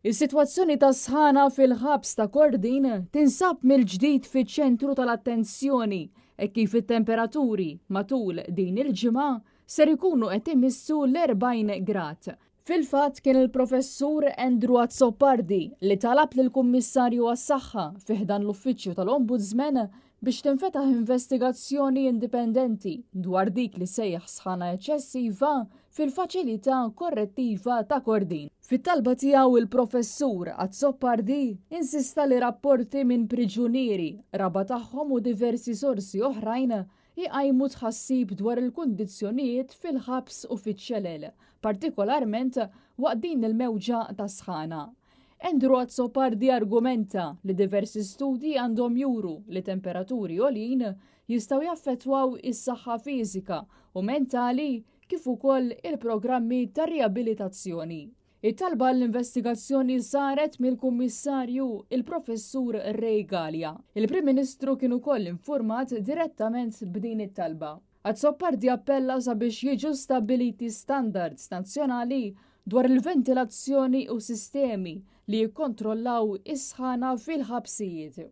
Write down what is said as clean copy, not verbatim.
Is-sitwazzjoni ta' sħana fil-ħabs ta' Kordin tinsab mill-ġdid fiċ-ċentru tal-attenzjoni e kif it-temperaturi matul din il-ġimgħa ser ikunu qed imissu l-40 grad. Fil-fatt kien il-professur Andrew Azzopardi li talab lill-Kummissarju għas-Saħħa fi ħdan l-Uffiċċju tal-Ombudsman biex tinfetaħ investigazzjoni indipendenti dwar dik li sejjaħ sħana eċċessiva fil-faċilità korrettiva ta' Kordin. Fit-talba tiegħu il-professur Azzopardi insista li rapporti minn priġunieri, raba tagħhom u diversi sorsi oħrajn iqajmu tħassib dwar il-kundizzjonijiet fil-ħabs u fiċ-xelel, partikolarment waqt din il-mewġa ta' sħana. Andrew Azzopardi argumenta li diversi studji għandhom juru li temperaturi għolin jistgħu jaffettwaw is-saħħa fiżika u mentali kif ukoll il-programmi ta' riabilitazzjoni. It-talba l-investigazzjoni saret mill-Kummissarju il-Professur Ray Galea. Il-Prim Ministru kien ukoll infurmat direttament b'din it-talba. Azzopardi appella sabiex jiġu stabiliti standards nazzjonali dwar il-ventilazzjoni u sistemi li jikkontrollaw is-sħana fil-ħabsijiet.